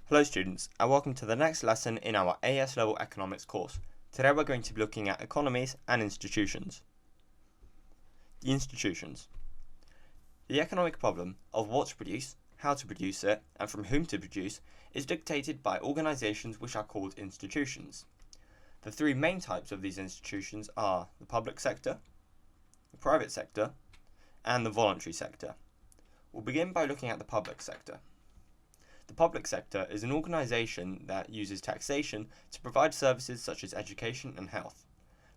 Hello students, and welcome to the next lesson in our AS level economics course. Today we're going to be looking at economies and institutions. The institutions. The economic problem of what to produce, how to produce it, and from whom to produce is dictated by organizations which are called institutions. The three main types of these institutions are the public sector, the private sector, and the voluntary sector. We'll begin by looking at the public sector. The public sector is an organisation that uses taxation to provide services such as education and health.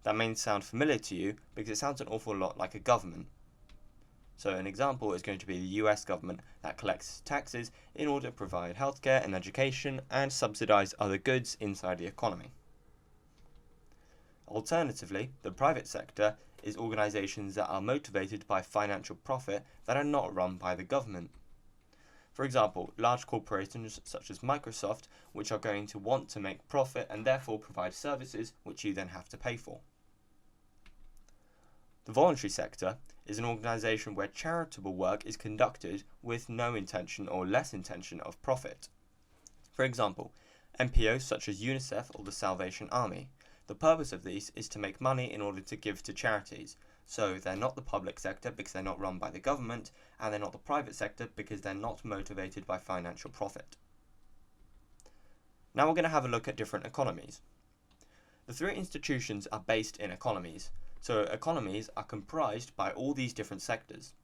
That may sound familiar to you because it sounds an awful lot like a government. So an example is going to be the US government that collects taxes in order to provide healthcare and education and subsidise other goods inside the economy. Alternatively, the private sector is organisations that are motivated by financial profit that are not run by the government. For example, large corporations such as Microsoft, which are going to want to make profit and therefore provide services which you then have to pay for. The voluntary sector is an organisation where charitable work is conducted with no intention or less intention of profit. For example, NPOs such as UNICEF or the Salvation Army. The purpose of these is to make money in order to give to charities. So they're not the public sector because they're not run by the government, and they're not the private sector because they're not motivated by financial profit. Now we're going to have a look at different economies. The three institutions are based in economies, so economies are comprised by all these different sectors.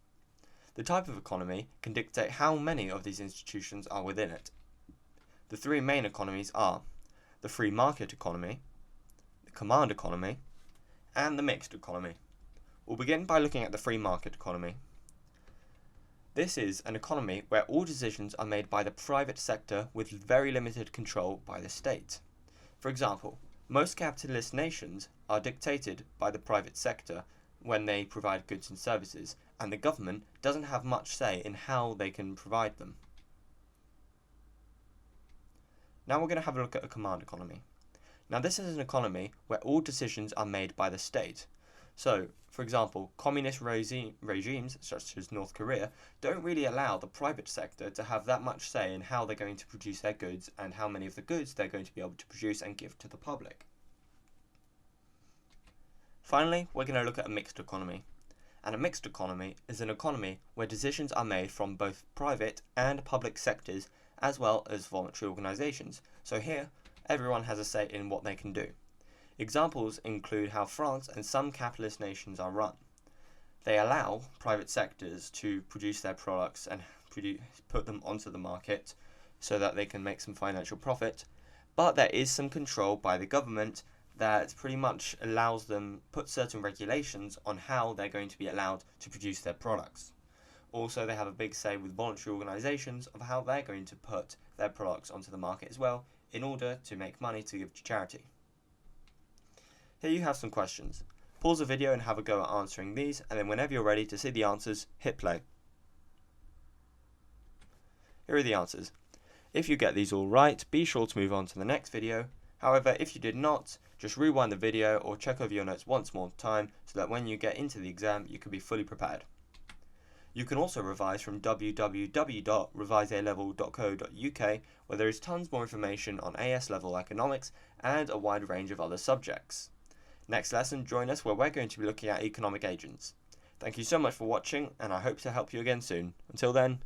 The type of economy can dictate how many of these institutions are within it. The three main economies are the free market economy, the command economy, and the mixed economy. We'll begin by looking at the free market economy. This is an economy where all decisions are made by the private sector with very limited control by the state. For example, most capitalist nations are dictated by the private sector when they provide goods and services, and the government doesn't have much say in how they can provide them. Now we're going to have a look at a command economy. Now this is an economy where all decisions are made by the state. So, for example, communist regimes such as North Korea don't really allow the private sector to have that much say in how they're going to produce their goods and how many of the goods they're going to be able to produce and give to the public. Finally, we're going to look at a mixed economy. And a mixed economy is an economy where decisions are made from both private and public sectors as well as voluntary organisations. So here, everyone has a say in what they can do. Examples include how France and some capitalist nations are run. They allow private sectors to produce their products and put them onto the market so that they can make some financial profit, but there is some control by the government that pretty much allows them put certain regulations on how they're going to be allowed to produce their products. Also, they have a big say with voluntary organisations of how they're going to put their products onto the market as well in order to make money to give to charity. Here you have some questions. Pause the video and have a go at answering these, and then whenever you're ready to see the answers, hit play. Here are the answers. If you get these all right, be sure to move on to the next video. However, if you did not, just rewind the video or check over your notes once more time so that when you get into the exam, you can be fully prepared. You can also revise from www.revisealevel.co.uk, where there is tons more information on AS level economics and a wide range of other subjects. Next lesson, join us where we're going to be looking at economic agents. Thank you so much for watching, and I hope to help you again soon. Until then,